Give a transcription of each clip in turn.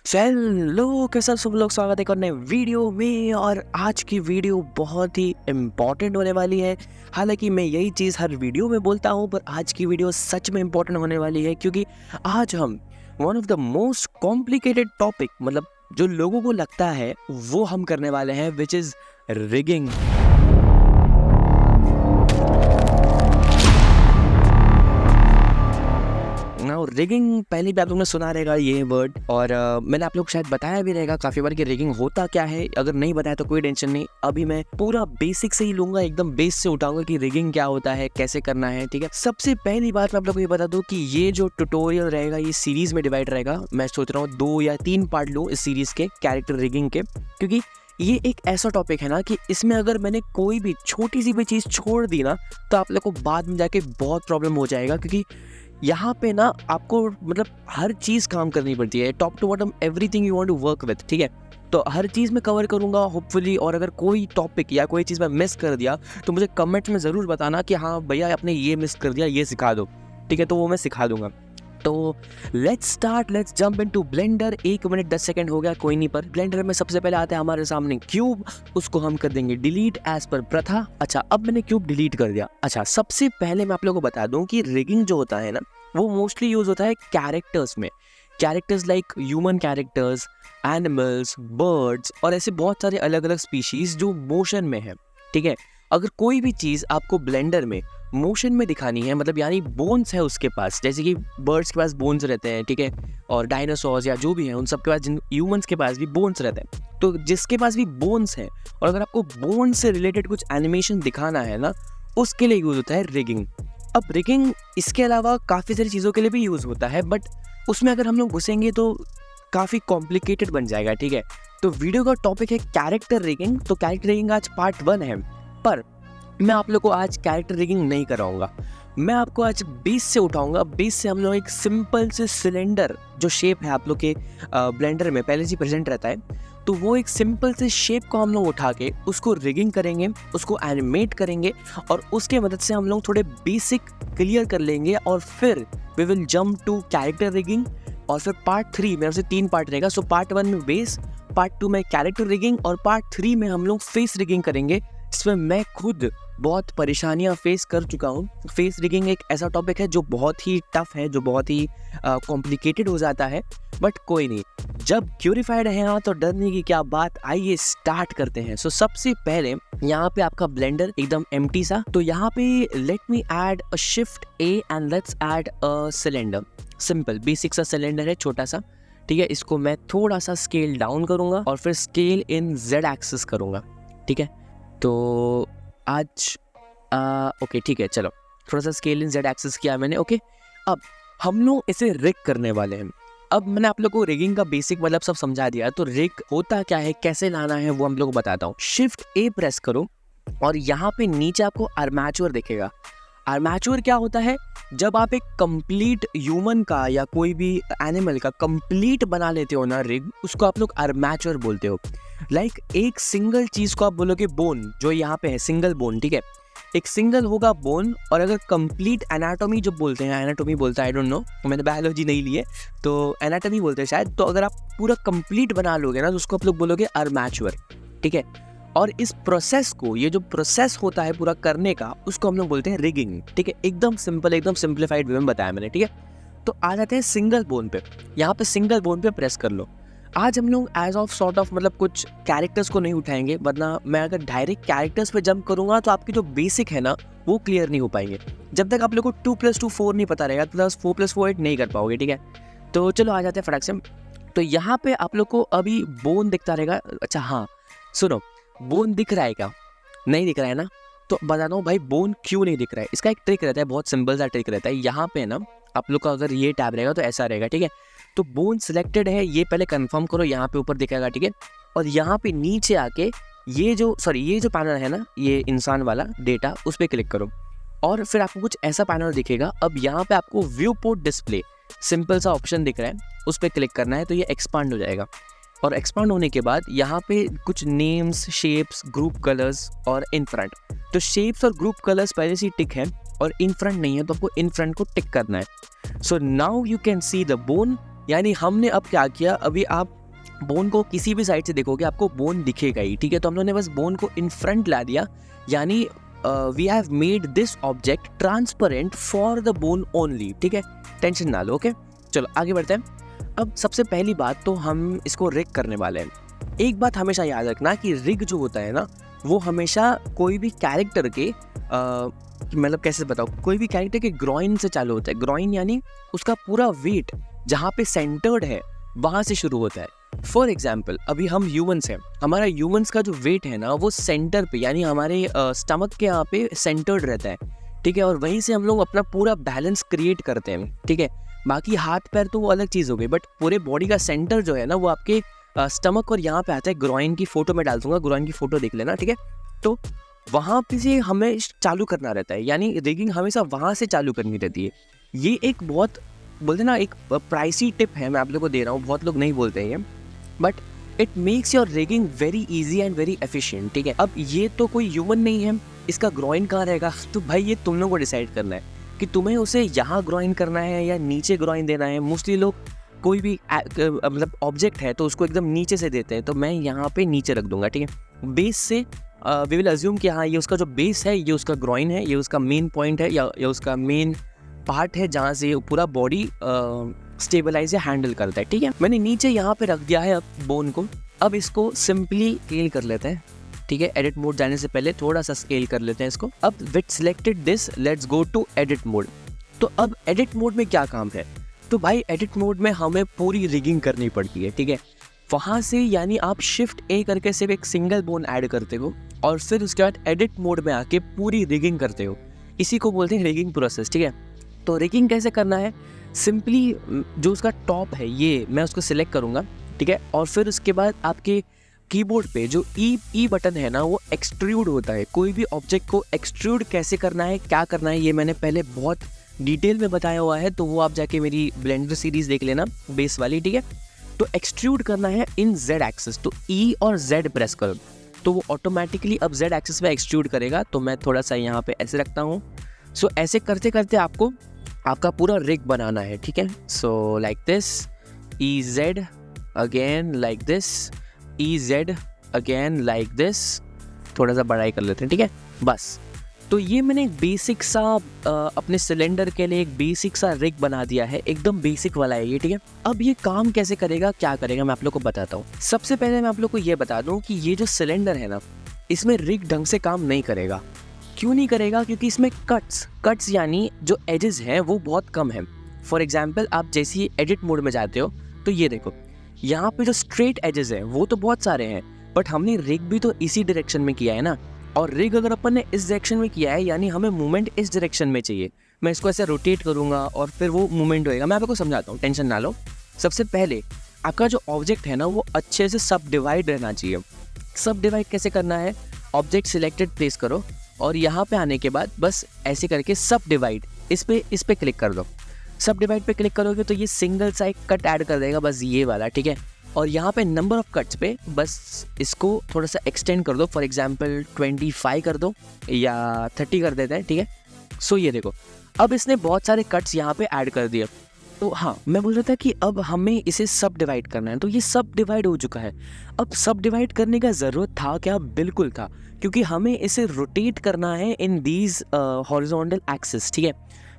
Hello कैसा सब लोग, स्वागत है एक और नए वीडियो में। और आज की वीडियो बहुत ही इम्पॉर्टेंट होने वाली है। हालांकि मैं यही चीज़ हर वीडियो में बोलता हूँ, पर आज की वीडियो सच में इम्पॉर्टेंट होने वाली है क्योंकि आज हम one of the most complicated topic, मतलब जो लोगों को लगता है वो हम करने वाले हैं, विच इज़ रिगिंग। ना रिगिंग पहले भी आप लोगों ने सुना रहेगा ये वर्ड, और मैंने आप लोग को शायद बताया भी रहेगा काफ़ी बार कि रिगिंग होता क्या है। अगर नहीं बताया तो कोई टेंशन नहीं, अभी मैं पूरा बेसिक से ही लूंगा, एकदम बेस से उठाऊंगा कि रिगिंग क्या होता है, कैसे करना है। ठीक है, सबसे पहली बात मैं आप लोग को ये बता दूं कि ये जो ट्यूटोरियल रहेगा ये सीरीज में डिवाइड रहेगा। मैं सोच रहा हूँ 2 या 3 पार्ट लूँ इस सीरीज के कैरेक्टर रिगिंग के, क्योंकि ये एक ऐसा टॉपिक है ना कि इसमें अगर मैंने कोई भी छोटी सी भी चीज़ छोड़ दी ना तो आप लोग को बाद में जाके बहुत प्रॉब्लम हो जाएगा, क्योंकि यहाँ पे ना आपको मतलब हर चीज़ काम करनी पड़ती है, top to bottom everything you want to work with. ठीक है, तो हर चीज़ में कवर करूँगा होपफुली। और अगर कोई टॉपिक या कोई चीज़ मैं मिस कर दिया तो मुझे कमेंट्स में ज़रूर बताना कि हाँ भैया आपने ये मिस कर दिया, ये सिखा दो। ठीक है, तो वो मैं सिखा दूंगा। तो let's start, let's jump into blender. 1 minute 10 second हो गया, कोई नहीं। पर ब्लेंडर में सबसे पहले आता है हमारे सामने क्यूब, उसको हम कर देंगे डिलीट एज पर प्रथा। अच्छा, अब मैंने क्यूब डिलीट कर दिया। अच्छा, सबसे पहले मैं आप लोगों को बता दूं कि रिगिंग जो होता है ना वो मोस्टली यूज होता है कैरेक्टर्स में। Characters like human characters, animals, birds और ऐसे बहुत सारे अलग अलग स्पीशीज जो मोशन में है। ठीक है, अगर कोई भी चीज़ आपको ब्लेंडर में मोशन में दिखानी है, मतलब यानी बोन्स है उसके पास, जैसे कि बर्ड्स के पास बोन्स रहते हैं, ठीक है, और डायनासोर्स या जो भी हैं उन सब के पास, जिन ह्यूमंस के पास भी बोन्स रहते हैं, तो जिसके पास भी बोन्स हैं और अगर आपको बोन्स से रिलेटेड कुछ एनिमेशन दिखाना है ना, उसके लिए यूज होता है रिगिंग। अब रिगिंग इसके अलावा काफ़ी सारी चीज़ों के लिए भी यूज़ होता है, बट उसमें अगर हम लोग घुसेंगे तो काफ़ी कॉम्प्लिकेटेड बन जाएगा। ठीक है, तो वीडियो का टॉपिक है कैरेक्टर रिगिंग। तो कैरेक्टर रिगिंग आज पार्ट 1 है, पर मैं आप लोग को आज कैरेक्टर रिगिंग नहीं कराऊंगा। मैं आपको आज बेस से उठाऊंगा। बेस से हम लोग एक सिंपल से सिलेंडर जो शेप है आप लोग के ब्लेंडर में पहले से प्रेजेंट रहता है, तो वो एक सिंपल से शेप को हम लोग उठा के उसको रिगिंग करेंगे, उसको एनिमेट करेंगे, और उसके मदद से हम लोग थोड़े बेसिक क्लियर कर लेंगे, और फिर we will jump to character rigging. और फिर पार्ट 3 मेरे से 3 पार्ट रहेगा। सो पार्ट 1 में बेस, पार्ट 2 में कैरेक्टर रिगिंग, और पार्ट 3 में हम लोग फेस रिगिंग करेंगे, जिसमें मैं खुद बहुत परेशानियां फेस कर चुका हूँ। फेस रिगिंग एक ऐसा टॉपिक है जो बहुत ही टफ है, जो बहुत ही कॉम्प्लिकेटेड हो जाता है, बट कोई नहीं, जब क्यूरिफाइड है यहाँ तो डरने की क्या बात। आइए स्टार्ट करते हैं। सो सबसे पहले यहाँ पे आपका ब्लेंडर एकदम एम्प्टी सा, तो यहाँ पे let me add a shift A and let's add a cylinder. Simple basic सा सिलेंडर है, छोटा सा। ठीक है, इसको मैं थोड़ा सा स्केल डाउन करूंगा और फिर स्केल इन जेड एक्सिस करूंगा। ठीक है, तो आज ओके ठीक है, चलो थोड़ा सा स्केल इन जेड एक्सिस किया मैंने। ओके, अब हम लोग इसे रिग करने वाले हैं। अब मैंने आप लोग को रिगिंग का बेसिक मतलब सब समझा दिया, तो रिग होता क्या है, कैसे लाना है, वो हम लोग को बताता हूँ। शिफ्ट ए प्रेस करो और यहाँ पे नीचे आपको आर्मेचर दिखेगा। आर्मेचर क्या होता है, जब आप एक कंप्लीट ह्यूमन का या कोई भी एनिमल का कंप्लीट बना लेते हो ना रिग, उसको आप लोग आर्मेचर बोलते हो। लाइक एक सिंगल चीज को आप बोलोगे बोन, जो यहाँ पे है सिंगल बोन। ठीक है, एक सिंगल होगा बोन, और अगर कंप्लीट एनाटॉमी जो बोलते हैं, एनाटॉमी बोलता है, आई डोंट नो, मैंने बायोलॉजी नहीं ली है, तो एनाटॉमी बोलते हैं शायद। तो अगर आप पूरा कंप्लीट बना लोगे ना तो उसको आप लोग बोलोगे आर्मेचर। ठीक है, और इस प्रोसेस को, ये जो प्रोसेस होता है पूरा करने का, उसको हम लोग बोलते हैं रिगिंग। ठीक है, एकदम सिंपल, एकदम सिंप्लीफाइड वे में बताया मैंने। ठीक है, तो आ जाते हैं सिंगल बोन पे। यहाँ पे सिंगल बोन पे प्रेस कर लो। आज हम लोग एज ऑफ सॉर्ट ऑफ मतलब कुछ कैरेक्टर्स को नहीं उठाएंगे, वरना मैं अगर डायरेक्ट कैरेक्टर्स पे जंप करूंगा तो आपकी जो बेसिक है ना वो क्लियर नहीं हो पाएंगे। जब तक आप लोग को 2 + 2 4 नहीं पता रहेगा, प्लस 4 + 4 8 नहीं कर पाओगे। ठीक है, तो चलो आ जाते हैं फटाक से। तो यहाँ पे आप लोग को अभी बोन दिखता रहेगा। अच्छा हाँ, सुनो, बोन दिख रहा है क्या? नहीं दिख रहा है ना, तो बताता हूँ भाई बोन क्यों नहीं दिख रहा है। इसका एक ट्रिक रहता है, बहुत सिंपल सा ट्रिक रहता है। यहाँ पे ना आप लोग का अगर ये टैब रहेगा तो ऐसा रहेगा। ठीक है, तो बोन सिलेक्टेड है ये पहले कंफर्म करो, यहाँ पे ऊपर दिखेगा। ठीक है, और यहाँ पे नीचे आके ये जो पैनल है ना, ये इंसान वाला डेटा, उस पर क्लिक करो और फिर आपको कुछ ऐसा पैनल दिखेगा। अब यहाँ पे आपको व्यू पोर्ट डिस्प्ले सिंपल सा ऑप्शन दिख रहा है, उस पर क्लिक करना है, तो ये एक्सपांड हो जाएगा। और एक्सपांड होने के बाद यहाँ पे कुछ नेम्स, शेप्स, ग्रुप कलर्स और इन फ्रंट। तो शेप्स और ग्रुप कलर्स पहले से टिक है और इन फ्रंट नहीं है, तो आपको इन फ्रंट को टिक करना है। So now you can see the bone यानी हमने अब क्या किया, अभी आप बोन को किसी भी साइड से देखोगे आपको बोन दिखेगा ही, ठीक है। तो हम लोगों ने बस बोन को इन फ्रंट ला दिया, यानी we have made this object transparent for the bone only, ठीक है। टेंशन ना लो, ओके। चलो आगे बढ़ते हैं। अब सबसे पहली बात तो हम इसको रिग करने वाले हैं। एक बात हमेशा याद रखना कि रिग जो होता है ना, वो हमेशा कोई भी कैरेक्टर के मतलब कैसे बताओ, कोई भी कैरेक्टर के ग्रॉइन से चालू होता है। ग्रॉइन यानी उसका पूरा वेट जहाँ पे सेंटर्ड है वहाँ से शुरू होता है। फॉर एग्जाम्पल अभी हम ह्यूमंस हैं, हमारा ह्यूमंस का जो वेट है ना वो सेंटर पे यानी हमारे स्टमक के यहाँ पे सेंटर्ड रहता है, ठीक है। और वहीं से हम लोग अपना पूरा बैलेंस क्रिएट करते हैं, ठीक है। बाकी हाथ पैर तो वो अलग चीज़ हो गई, बट पूरे बॉडी का सेंटर जो है ना वो आपके स्टमक और यहाँ पे आता है। ग्रॉइन की फोटो मैं डाल दूंगा, ग्रॉइन की फोटो देख लेना, ठीक है। तो वहाँ पे से हमें चालू करना रहता है, यानी रिगिंग हमेशा वहाँ से चालू करनी रहती है। ये एक बहुत बोलते ना एक प्राइसी टिप है, मैं आप लोगों को दे रहा हूँ, बहुत लोग नहीं बोलते हैं ये, but it makes your rigging very easy and very efficient, ठीक है। अब ये तो कोई ह्यूमन नहीं है, इसका ग्रॉइन कहाँ रहेगा, तो भाई ये तुम लोगों को डिसाइड करना है कि तुम्हें उसे यहाँ ग्रॉइन करना है या नीचे ग्रॉइन देना है। मोस्टली लोग कोई भी मतलब ऑब्जेक्ट है तो उसको एकदम नीचे से देते हैं, तो मैं यहाँ पे नीचे रख दूंगा, ठीक है। बेस से वी विल अज्यूम कि हाँ ये उसका जो बेस है, ये उसका ग्रॉइन है, ये उसका मेन पॉइंट है या उसका मेन पार्ट है जहाँ से पूरा बॉडी स्टेबलाइज या हैंडल करता है, ठीक है। मैंने नीचे यहाँ पे रख दिया है अब बोन को। अब इसको सिंपली स्केल कर लेते हैं, ठीक है। एडिट मोड जाने से पहले थोड़ा सा स्केल कर लेते हैं इसको। अब with selected this, let's go to edit mode. तो अब एडिट मोड में क्या काम है, तो भाई एडिट मोड में हमें पूरी रिगिंग करनी पड़ती है, ठीक है। वहाँ से यानी आप शिफ्ट ए करके सिर्फ एक सिंगल बोन ऐड करते हो और फिर उसके बाद एडिट मोड में आके पूरी रिगिंग करते हो। इसी को बोलते हैं रिगिंग प्रोसेस, ठीक है। तो रिगिंग कैसे करना है, सिंपली जो उसका टॉप है ये मैं उसको सिलेक्ट करूँगा, ठीक है। और फिर उसके बाद आपके कीबोर्ड पे जो ई बटन है ना वो एक्सट्रूड होता है। कोई भी ऑब्जेक्ट को एक्सट्रूड कैसे करना है, क्या करना है, ये मैंने पहले बहुत डिटेल में बताया हुआ है, तो वो आप जाके मेरी ब्लेंडर सीरीज देख लेना बेस वाली, ठीक है। तो एक्सट्रूड करना है इन जेड एक्सिस, तो ई और जेड प्रेस करो तो वो ऑटोमेटिकली अब जेड एक्सिस में एक्सट्रूड करेगा। तो मैं थोड़ा सा यहाँ पे ऐसे रखता हूँ। सो ऐसे करते करते आपको आपका पूरा रिग बनाना है, ठीक है। So like this, E Z again like this, E Z again like this, थोड़ा सा बड़ा ही कर लेते हैं, ठीक है। बस तो ये मैंने एक बेसिक सा अपने सिलेंडर के लिए एक बेसिक सा रिग बना दिया है, एकदम बेसिक वाला है ये, ठीक है। अब ये काम कैसे करेगा, क्या करेगा, मैं आप लोग को बताता हूँ। सबसे पहले मैं आप लोग को ये बता दूँ कि ये जो सिलेंडर है ना, इसमें रिग ढंग से काम नहीं करेगा। क्यों नहीं करेगा, क्योंकि इसमें कट्स यानी जो एजेस हैं वो बहुत कम है। फॉर एग्जाम्पल आप जैसे ही एडिट मोड में जाते हो तो ये देखो यहाँ पे जो स्ट्रेट एजेस हैं वो तो बहुत सारे हैं, बट हमने रिग भी तो इसी डायरेक्शन में किया है ना। और रिग अगर अपन ने इस डायरेक्शन में किया है यानी हमें मूवमेंट इस डायरेक्शन में चाहिए। मैं इसको ऐसे रोटेट करूँगा और फिर वो मूवमेंट होएगा। मैं आपको समझाता हूँ, टेंशन ना लो। सबसे पहले आपका जो ऑब्जेक्ट है ना वो अच्छे से सब डिवाइड रहना चाहिए। सब डिवाइड कैसे करना है, ऑब्जेक्ट सिलेक्टेड प्लेस करो और यहाँ पे आने के बाद बस ऐसे करके सब डिवाइड इस पे क्लिक कर दो। सब डिवाइड पे क्लिक करोगे तो ये सिंगल सा एक कट ऐड कर देगा, बस ये वाला, ठीक है। और यहाँ पे नंबर ऑफ कट्स पे बस इसको थोड़ा सा एक्सटेंड कर दो। फॉर एग्जांपल 25 कर दो या 30 कर देते हैं, ठीक है। सो ये देखो अब इसने बहुत सारे कट्स यहाँ पे ऐड कर दिए। तो हाँ, मैं बोल रहा था कि अब हमें इसे सब डिवाइड करना है, तो ये सब डिवाइड हो चुका है। अब सब डिवाइड करने का ज़रूरत था क्या, बिल्कुल था, क्योंकि हमें इसे रोटेट करना है इन दीज हॉरिजॉन्टल एक्सिस, ठीक है।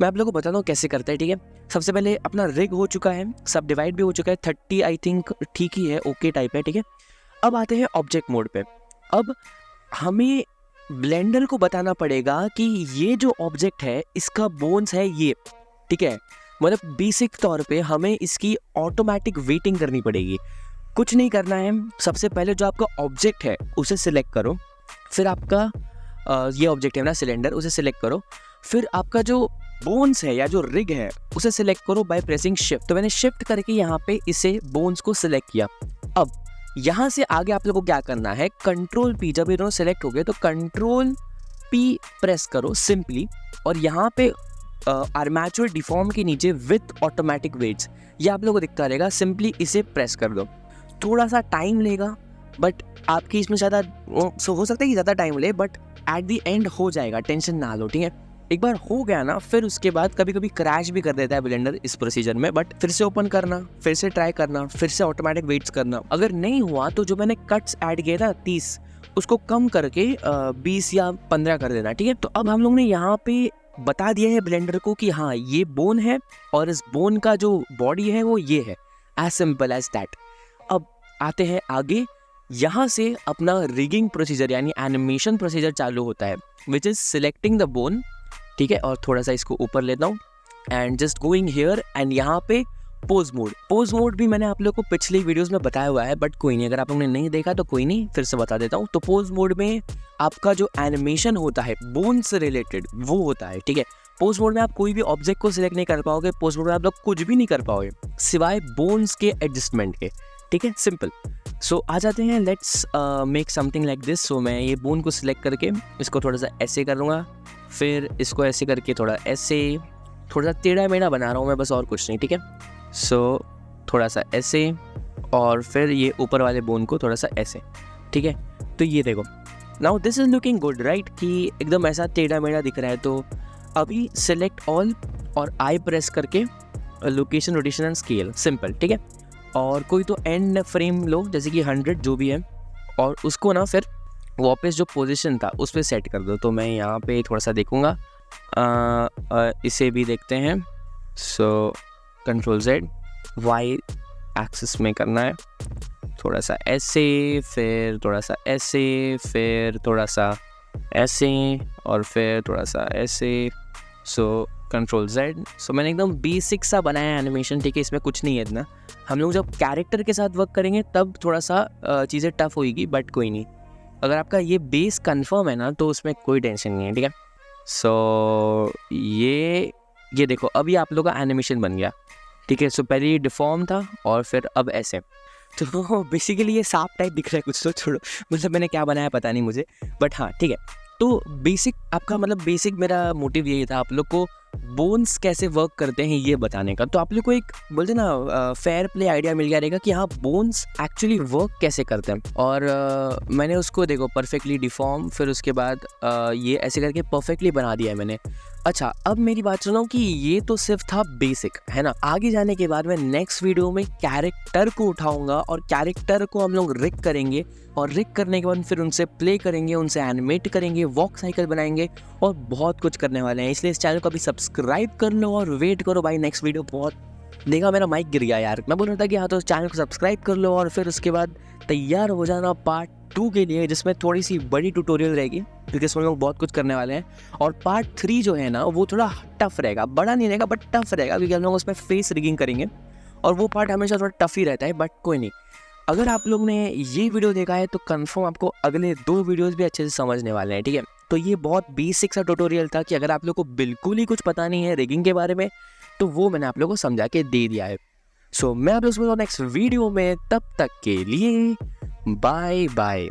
मैं आप लोगों को बताता हूँ कैसे करते हैं, ठीक है। सबसे पहले अपना रिग हो चुका है, सब डिवाइड भी हो चुका है, 30 आई थिंक ठीक ही है, ओके टाइप है, ठीक है। अब आते हैं ऑब्जेक्ट मोड पे। अब हमें ब्लेंडर को बताना पड़ेगा कि ये जो ऑब्जेक्ट है इसका बोन्स है ये, ठीक है। मतलब बेसिक तौर पे हमें इसकी ऑटोमेटिक वेटिंग करनी पड़ेगी। कुछ नहीं करना है, सबसे पहले जो आपका ऑब्जेक्ट है उसे सिलेक्ट करो, फिर आपका ये ऑब्जेक्ट है ना सिलेंडर, उसे सिलेक्ट करो, फिर आपका जो बोन्स है या जो रिग है उसे सिलेक्ट करो बाय प्रेसिंग शिफ्ट। तो मैंने शिफ्ट करके यहाँ पे इसे बोन्स को सिलेक्ट किया। अब यहाँ से आगे आप लोगों को क्या करना है, कंट्रोल पी, जब ये दोनों सिलेक्ट हो गए तो कंट्रोल पी प्रेस करो सिंपली, और यहाँ पे आर्मेचर डिफॉर्म के नीचे विथ ऑटोमेटिक वेट्स ये आप लोगों को दिखता रहेगा, सिंपली इसे प्रेस कर दो। थोड़ा सा टाइम लेगा, बट आपकी इसमें ज़्यादा हो सकता है कि ज़्यादा टाइम ले, बट एट द एंड हो जाएगा, टेंशन ना लो, ठीक है। एक बार हो गया ना, फिर उसके बाद कभी कभी क्रैश भी कर देता है ब्लेंडर इस प्रोसीजर में, बट फिर से ओपन करना, फिर से ट्राई करना, फिर से ऑटोमेटिक वेट्स करना। अगर नहीं हुआ तो जो मैंने कट्स ऐड किए था 30, उसको कम करके 20 या 15 कर देना, ठीक है। तो अब हम लोग ने यहाँ पे बता दिया है ब्लेंडर को कि हाँ ये बोन है और इस बोन का जो बॉडी है वो ये है, एज सिंपल एज दैट। अब आते हैं आगे, यहाँ से अपना रिगिंग प्रोसीजर यानी एनिमेशन प्रोसीजर चालू होता है, which is selecting the bone, ठीक है। और थोड़ा सा इसको ऊपर लेता हूँ and just going here and यहाँ पे पोज मोड भी मैंने आप लोग को पिछली वीडियोस में बताया हुआ है, बट कोई नहीं, अगर आप लोगों ने नहीं देखा तो कोई नहीं, फिर से बता देता हूँ। तो पोज मोड में आपका जो एनिमेशन होता है बोन से रिलेटेड वो होता है, ठीक है। पोज मोड में आप कोई भी ऑब्जेक्ट को सिलेक्ट नहीं कर पाओगे, पोज मोड में आप लोग कुछ भी नहीं कर पाओगे सिवाय बोन्स के एडजस्टमेंट के, ठीक है, सिंपल। सो आ जाते हैं, let's make something like this. So मैं ये बोन को सिलेक्ट करके इसको थोड़ा सा ऐसे कर लूँगा, फिर इसको ऐसे करके थोड़ा ऐसे, थोड़ा सा टेढ़ा मेढ़ा बना रहा हूँ मैं, बस और कुछ नहीं, ठीक है। सो थोड़ा सा ऐसे और फिर ये ऊपर वाले बोन को थोड़ा सा ऐसे, ठीक है। तो ये देखो, now this is looking good right, कि एकदम ऐसा टेढ़ा मेढ़ा दिख रहा है। तो अभी सेलेक्ट ऑल और आई प्रेस करके location, rotation and scale, simple, ठीक है। और कोई तो एंड फ्रेम लो, जैसे कि 100 जो भी है, और उसको ना फिर वापस जो पोजीशन था उस पर सेट कर दो। तो मैं यहाँ पे थोड़ा सा देखूँगा, इसे भी देखते हैं। So control Z, Y axis में करना है, थोड़ा सा ऐसे, फिर थोड़ा सा ऐसे, फिर थोड़ा सा ऐसे और फिर थोड़ा सा ऐसे। सो कंट्रोल Z। सो मैंने एकदम बेसिक सा बनाया एनिमेशन, ठीक है, इसमें कुछ नहीं है इतना। हम लोग जब कैरेक्टर के साथ वर्क करेंगे तब थोड़ा सा चीज़ें टफ होगी, बट कोई नहीं, अगर आपका ये बेस कंफर्म है ना तो उसमें कोई टेंशन नहीं है, ठीक है। सो ये देखो, अभी आप लोग का एनिमेशन बन गया, ठीक है। सो पहले ये डिफॉर्म था और फिर अब ऐसे, तो बेसिकली ये सांप टाइप दिख रहा है कुछ, तो छोड़ो, मतलब मैंने क्या बनाया पता नहीं मुझे, बट हाँ ठीक है। तो बेसिक आपका मतलब बेसिक मेरा मोटिव यही था आप लोग को बोन्स कैसे वर्क करते हैं ये बताने का। तो आप लोग को एक बोलते ना फेयर प्ले आइडिया मिल गया रहेगा कि हाँ बोन्स एक्चुअली वर्क कैसे करते हैं। और मैंने उसको देखो परफेक्टली डिफॉर्म, फिर उसके बाद ये ऐसे करके परफेक्टली बना दिया है मैंने। अच्छा, अब मेरी बात सुनो कि ये तो सिर्फ था बेसिक, है ना। आगे जाने के बाद मैं नेक्स्ट वीडियो में कैरेक्टर को उठाऊंगा और कैरेक्टर को हम लोग रिग करेंगे, और रिग करने के बाद फिर उनसे प्ले करेंगे, उनसे एनिमेट करेंगे, वॉक साइकिल बनाएंगे और बहुत कुछ करने वाले हैं। इसलिए इस चैनल को अभी सब्सक्राइब कर लो और वेट करो भाई नेक्स्ट वीडियो। बहुत देखा, मेरा माइक गिर गया यार, मैं बोल रहा था कि हाँ तो चैनल को सब्सक्राइब कर लो और फिर उसके बाद तैयार हो जाना पार्ट 2 के लिए, जिसमें थोड़ी सी बड़ी ट्यूटोरियल रहेगी क्योंकि इसमें लोग बहुत कुछ करने वाले हैं। और पार्ट 3 जो है ना वो थोड़ा टफ रहेगा, बड़ा नहीं रहेगा बट टफ रहेगा, क्योंकि हम लोग उसमें फेस रिगिंग करेंगे और वो पार्ट हमेशा थोड़ा टफ ही रहता है, बट कोई नहीं। अगर आप लोग ने ये वीडियो देखा है तो कंफर्म आपको अगले 2 वीडियोस भी अच्छे से समझने वाले हैं, ठीक है। तो ये बहुत बेसिक सा ट्यूटोरियल था कि अगर आप लोग को बिल्कुल ही कुछ पता नहीं है रिगिंग के बारे में तो वो मैंने आप लोग को समझा के दे दिया है। सो मैं आप लोग नेक्स्ट वीडियो में, तब तक के लिए बाय बाय।